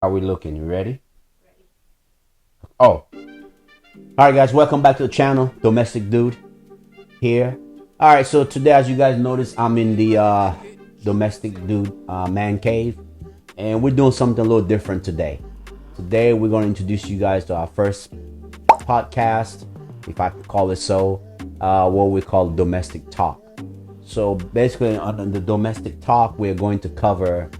How we looking? You ready? Oh, all right, guys. Welcome back to the channel, Domestic Dude here. All right, so today, as you guys notice, I'm in the Domestic Dude man cave, and we're doing something a little different today. Today, we're going to introduce you guys to our first podcast, if I could call it so, what we call domestic talk. So basically, on the domestic talk, we're going to cover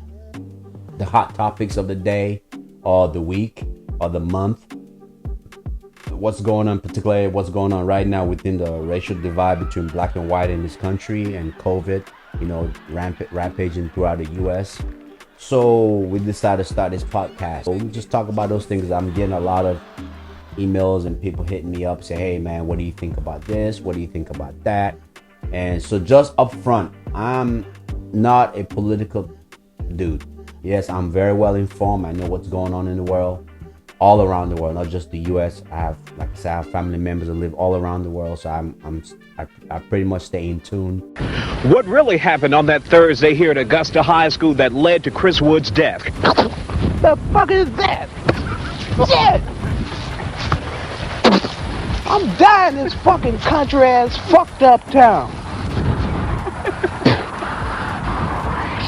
the hot topics of the day, or the week, or the month. What's going on, particularly what's going on right now within the racial divide between black and white in this country, and COVID, rampaging throughout the US. So we decided to start this podcast. So we just talk about those things. I'm getting a lot of emails and people hitting me up, say, hey man, what do you think about this? What do you think about that? And so just up front, I'm not a political dude. Yes, I'm very well informed. I know what's going on in the world, all around the world, not just the U.S. I have, like I said, I have family members that live all around the world, so I pretty much stay in tune. What really happened on that Thursday here at Augusta High School that led to Chris Wood's death? The fuck is that? Shit! I'm dying in this fucking country ass fucked up town.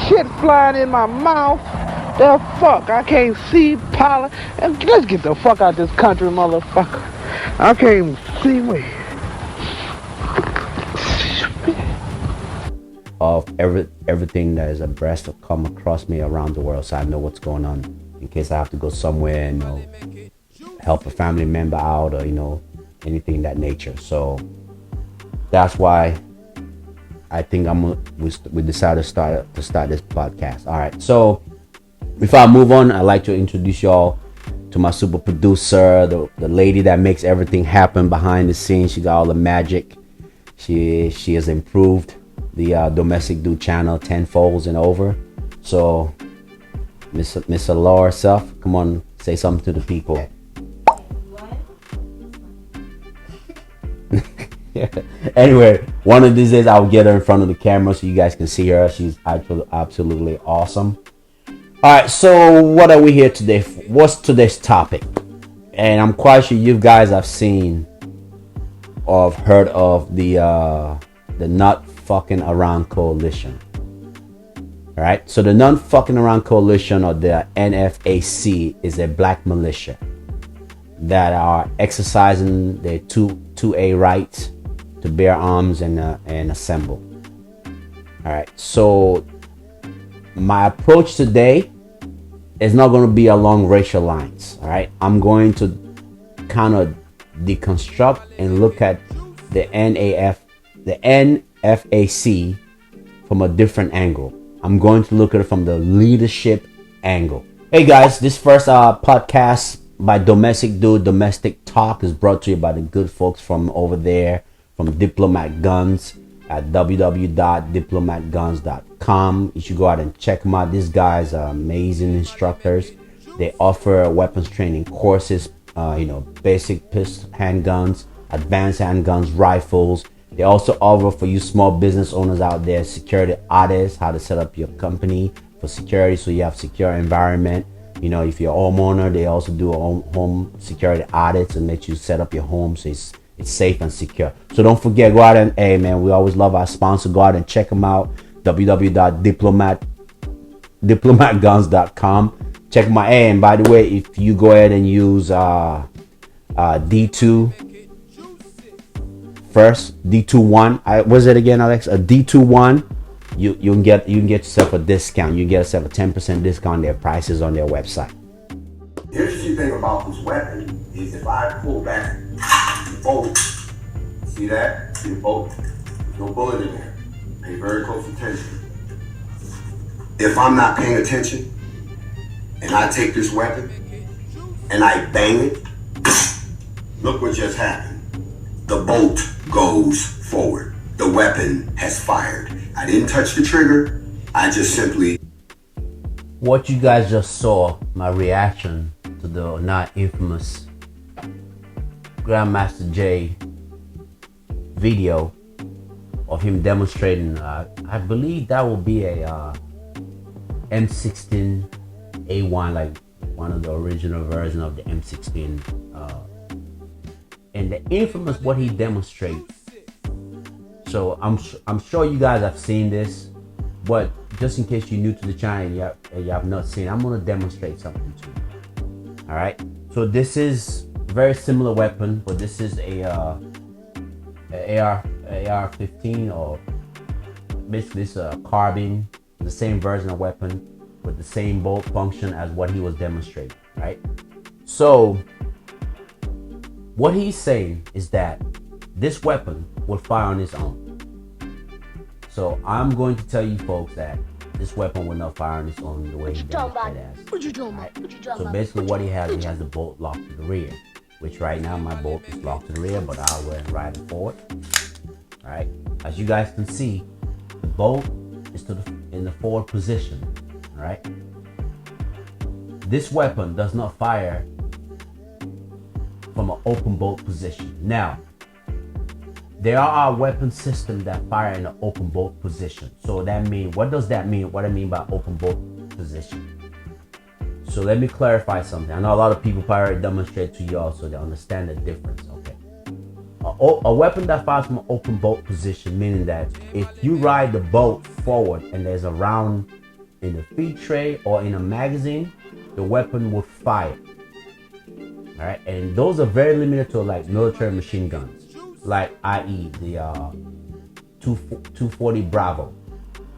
Shit flying in my mouth. The fuck? I can't see pollen. Let's get the fuck out of this country, motherfucker. I can't even see me. Of everything that is abreast of come across me around the world, so I know what's going on in case I have to go somewhere and help a family member out, or anything of that nature. So that's why I think we decided to start this podcast. All right, so before I move on, I'd like to introduce y'all to my super producer, the lady that makes everything happen behind the scenes. She got all the magic. She has improved the Domestic Dude channel tenfold and over. So Miss Laura herself, come on, say something to the people. Yeah. Anyway, one of these days I'll get her in front of the camera so you guys can see her. She's absolutely awesome. All right, so what are we here today for? What's today's topic? And I'm quite sure you guys have seen or have heard of the Not Fucking Around Coalition. All right, so the Not Fucking Around Coalition, or the NFAC, is a black militia that are exercising their 2A rights to bear arms and assemble. All right, so my approach today is not going to be along racial lines. All right, I'm going to kind of deconstruct and look at the NFAC from a different angle. I'm going to look at it from the leadership angle. Hey guys, this first podcast by Domestic Dude, Domestic Talk, is brought to you by the good folks from over there, from Diplomat Guns at www.diplomatguns.com. You should go out and check them out. These guys are amazing instructors. They offer weapons training courses, basic pistol handguns, advanced handguns, rifles. They also offer, for you small business owners out there, security audits, how to set up your company for security so you have secure environment. If you're a homeowner, they also do home security audits and let you set up your home so it's safe and secure. So don't forget, go out and, hey man, we always love our sponsor. Go out and check them out. www.diplomatguns.com. Check them out. Hey, and by the way, if you go ahead and use D2 first, D21, was it again, Alex? A D21. You can get yourself a discount. You can get yourself a 10% discount on their prices on their website. The interesting thing about this weapon is if I pull back the bolt, see that? See the bolt? There's no bullet in there. Pay very close attention. If I'm not paying attention and I take this weapon and I bang it, look what just happened. The bolt goes forward. The weapon has fired. I didn't touch the trigger. I just simply... What you guys just saw, my reaction to the not infamous Grandmaster J video of him demonstrating, I believe that will be a M16A1, like one of the original version of the M16, and the infamous what he demonstrates. So I'm sure you guys have seen this, but just in case you're new to the channel and you have not seen, I'm gonna demonstrate something to you. All right. So this is a very similar weapon, but this is a AR-15, or basically it's a carbine, the same version of weapon with the same bolt function as what he was demonstrating, right? So what he's saying is that this weapon will fire on its own. So I'm going to tell you folks that this weapon will not fire on its own the way he demonstrated it as. What you talking about? So basically what he has the bolt locked to the rear, which right now my bolt is locked to the rear, but I'll go ahead and ride it forward. All right, as you guys can see, the bolt is in the forward position. All right, this weapon does not fire from an open bolt position. Now, there are weapon systems that fire in an open bolt position. So that means, what does that mean? What I mean by open bolt position. So let me clarify something. I know a lot of people probably already demonstrate to you all so they understand the difference. Okay. A weapon that fires from an open bolt position, meaning that if you ride the bolt forward and there's a round in the feed tray or in a magazine, the weapon will fire. All right, and those are very limited to like military machine guns, like i.e. the 240 Bravo,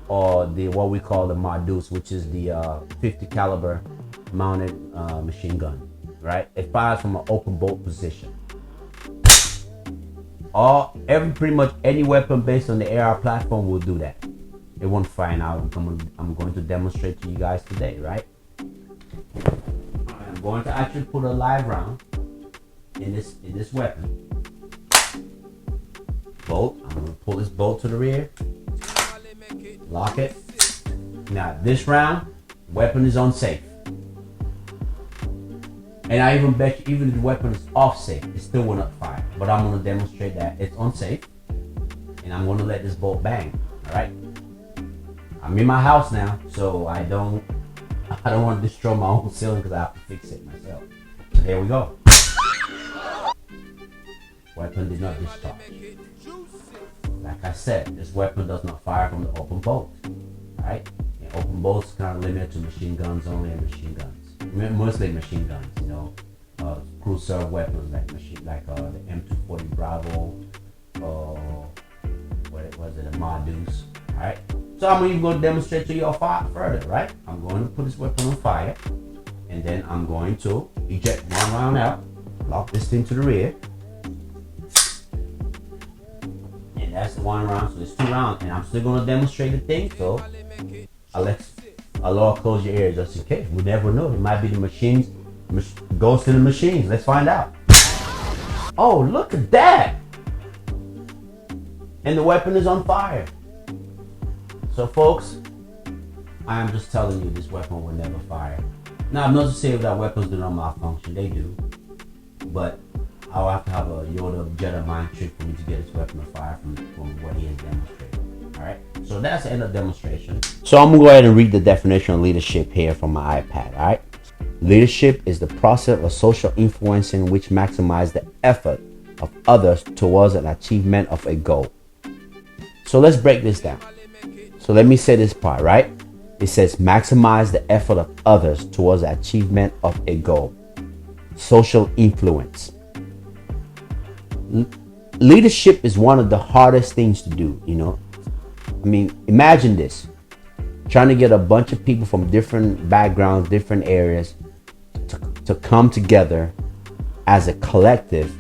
or the what we call the Mardus, which is the 50 caliber mounted machine gun. Right, it fires from an open bolt position. Pretty much any weapon based on the AR platform will do that. It won't fire now. I'm going to demonstrate to you guys today, right? I'm going to actually put a live round in this weapon. Bolt. I'm going to pull this bolt to the rear. Lock it. Now this round, weapon is unsafe. And I even bet you, even if the weapon is off safe, it still will not fire. But I'm going to demonstrate that it's unsafe, and I'm going to let this bolt bang. All right. I'm in my house now, so I don't want to destroy my own ceiling because I have to fix it myself. So here we go. Weapon did not discharge. Like I said, this weapon does not fire from the open bolt. Right? And open bolts kind of limited to machine guns only, and machine guns. Mostly machine guns, you know, crew serve weapons like the M240 Bravo, what was it, a Mardus. All right. So I'm even going to demonstrate to you all further, right? I'm going to put this weapon on fire, and then I'm going to eject one round out, lock this thing to the rear, and that's one round. So there's 2 rounds, and I'm still going to demonstrate the thing. So I'll close your ears just in case. We never know. It might be the machines, ghosts in the machines. Let's find out. Oh, look at that! And the weapon is on fire. So folks, I am just telling you this weapon will never fire. Now, I'm not to say that weapons do not malfunction. They do. But I'll have to have a Yoda Jedi mind trick for me to get this weapon to fire from what he has demonstrated. Alright, so that's the end of the demonstration. So I'm going to go ahead and read the definition of leadership here from my iPad. Alright, leadership is the process of social influencing which maximizes the effort of others towards an achievement of a goal. So let's break this down. So let me say this part, right? It says maximize the effort of others towards the achievement of a goal. Social influence. Leadership is one of the hardest things to do, you know. I mean, imagine this. Trying to get a bunch of people from different backgrounds, different areas to come together as a collective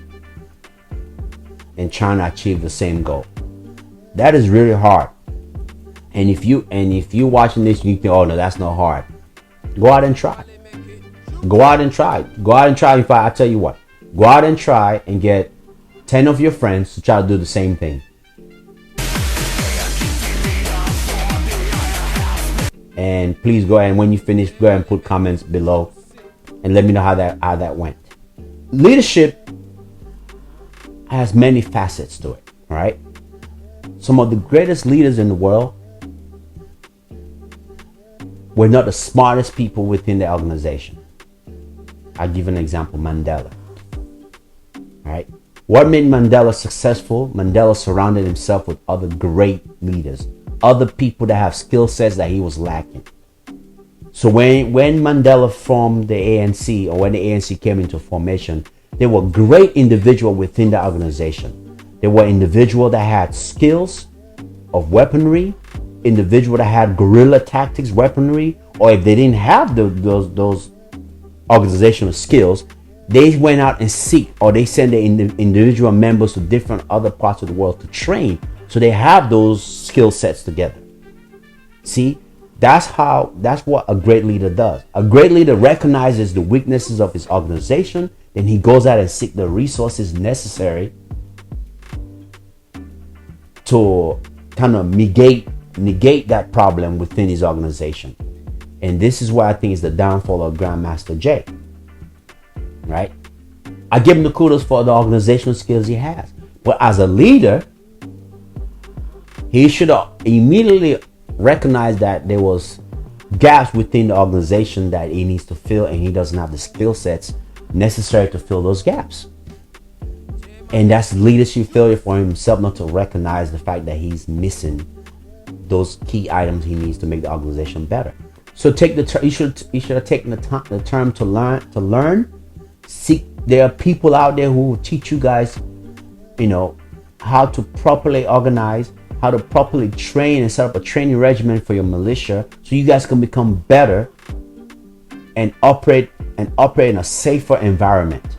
and trying to achieve the same goal. That is really hard. And if you're watching this and you think, oh no, that's not hard, go out and try. Go out and try. Go out and try. I tell you what, go out and try and get 10 of your friends to try to do the same thing. And please go ahead, and when you finish, go ahead and put comments below and let me know how that went. Leadership has many facets to it, all right? Some of the greatest leaders in the world were not the smartest people within the organization. I'll give an example, Mandela. All right. What made Mandela successful? Mandela surrounded himself with other great leaders, other people that have skill sets that he was lacking. So when Mandela formed the ANC, or when the ANC came into formation, there were great individuals within the organization. There were individuals that had skills of weaponry, individuals that had guerrilla tactics, weaponry, or if they didn't have those organizational skills, they went out and seek, or they send their individual members to different other parts of the world to train, so they have those skill sets together. See, that's what a great leader does. A great leader recognizes the weaknesses of his organization, then he goes out and seek the resources necessary to kind of negate that problem within his organization. And this is why I think is the downfall of Grandmaster Jay. Right? I give him the kudos for the organizational skills he has. But as a leader, he should have immediately recognized that there was gaps within the organization that he needs to fill, and he doesn't have the skill sets necessary to fill those gaps. And that's leadership failure for himself not to recognize the fact that he's missing those key items he needs to make the organization better. So you should have taken the term to learn. Seek. There are people out there who will teach you guys, how to properly organize, how to properly train, and set up a training regimen for your militia, so you guys can become better and operate in a safer environment.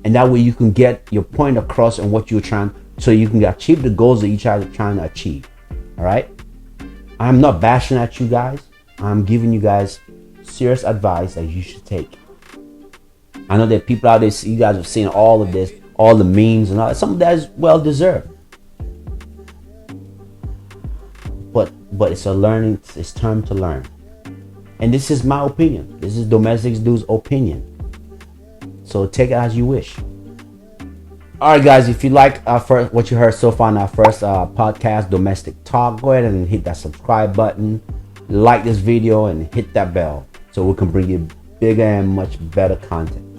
And that way you can get your point across on what you're trying, so you can achieve the goals that you're trying to achieve. All right. I'm not bashing at you guys. I'm giving you guys serious advice that you should take. I know that people out there, you guys have seen all of this, all the memes and all that. Some of that is well deserved. But it's it's time to learn. And this is my opinion. This is Domestic Dude's opinion. So take it as you wish. All right, guys, if you like what you heard so far in our first podcast, Domestic Talk, go ahead and hit that subscribe button, like this video, and hit that bell so we can bring you bigger and much better content.